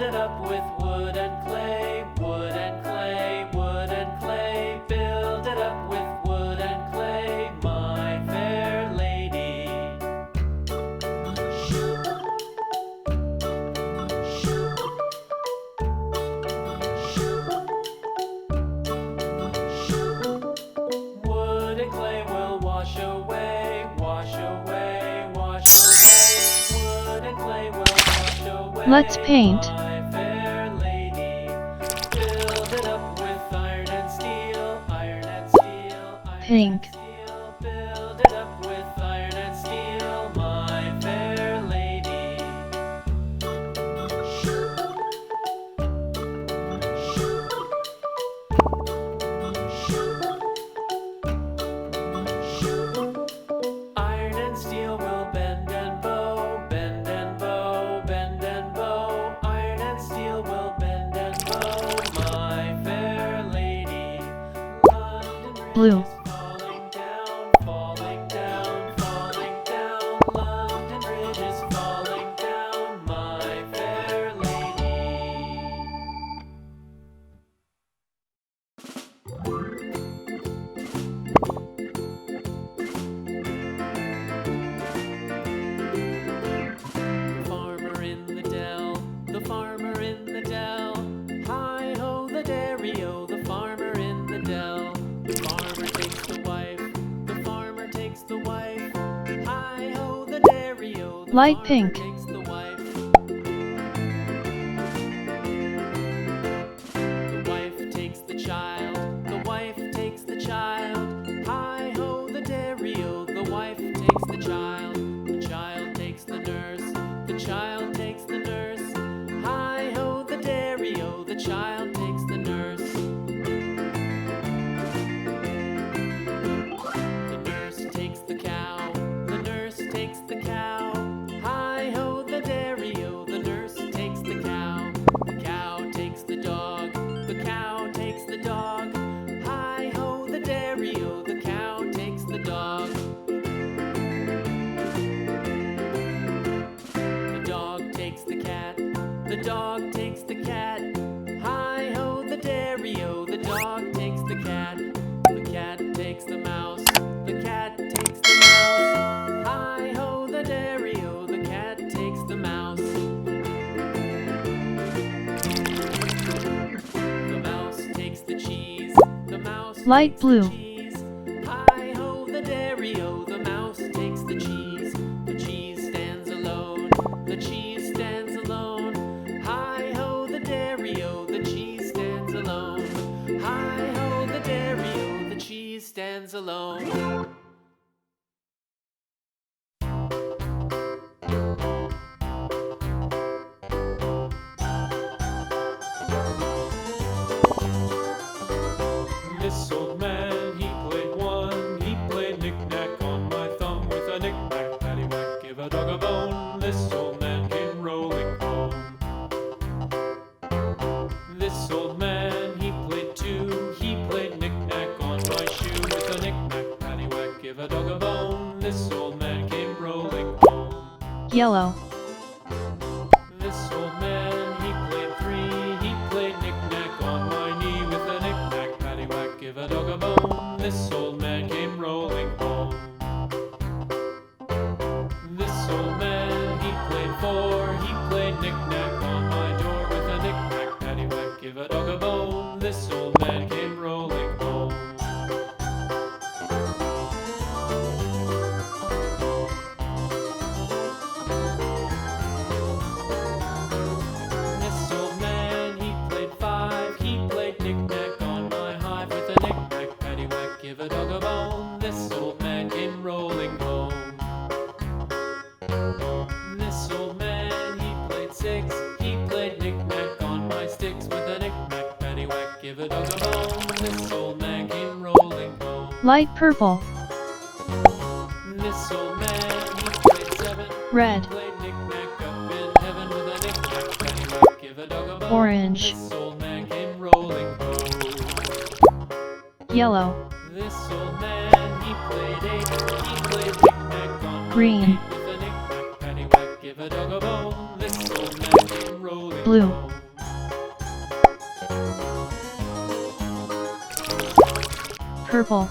it up with wood and clay, wood and clay, wood and clay. Build it up with wood and clay, my fair lady. Wood and clay will wash away, wash away, wash away. Wood and clay will wash away. Let's paint. My fair lady. Build it up with iron and steel, iron and steel, iron Pink. and steel. Build it up with iron and steel, my fair lady. Iron and steel will bend and bow, bend and bow, bend and bow. Iron and steel will bend and bow, my fair lady. London Bridge Blue. is falling down, falling down, falling down. London Bridge is falling down, my fair lady. Farmer in the dell, the farmer in the dell. Hi-ho the dairy-o, the farmer in the dell. The farmer takes the wife, the farmer takes the wife. Hi-ho the dairy-o, the Light farmer pink. takes the wife. The wife takes the child, the wife takes the child. Hi-ho the dairy-o, the wife takes the child. The child takes the nurse, the child takes the nurse. Hi-ho the dairy-o, the child takes the nurse. The nurse takes the cow, the nurse takes the cow. Hi-ho the dairy-o, the nurse takes the cow. The cow takes the dog, the cow takes the dog. Hi-ho the dairy-o, the cow takes the dog. The dog takes the cat, the dog takes the cat. Hi-ho the dairy-o, the dog takes the cat. The cat takes the mouse, the cat takes the mouse. Hi-ho the dairy-o, the cat takes the mouse. The mouse takes the cheese, the mouse Light takes blue. the cheese. Hi-ho the dairy-o, the mouse takes the cheese. The cheese stands alone, the cheese stands alone. Hi-ho the dairy-o, the cheese stands alone. Hi-ho the dairy-o, the cheese stands alone. This old man, he played one. He played knick-knack on my thumb with a knick-knack, paddywhack, give a dog a bone. This old man came rolling home. This old man, he played two. He played knick-knack on my shoe with a knick-knack, paddywhack, give a dog a bone. This old man came rolling home. Yellow. This old man, he played three. He played knick-knack on my knee with a knick-knack, paddywhack, give a dog a bone. This old man came rolling home. This old man, he played four. He played knick-knack on my door with a knick-knack, paddywhack, give a dog a bone. This old man came rolling home. This old man, he played five. He played knick-knack on my hive with a knick-knack, paddywhack, give a dog a bone. This old man came rolling home. This old man, he played six. He played knick-knack on my sticks with a knick-knack, paddywhack, give a dog a bone. This old man came rolling home. Light purple. This old man, he played seven. Red. He played knick-knack up in heaven with a knick-knack, paddywhack, give a dog a bone. Orange. This old man came rolling home. Yellow. This old man, he played eight. He played knick-knack on my Green. eight with a knick-knack, paddywhack, give a dog a bone. This old man came rolling Blue. home. purple,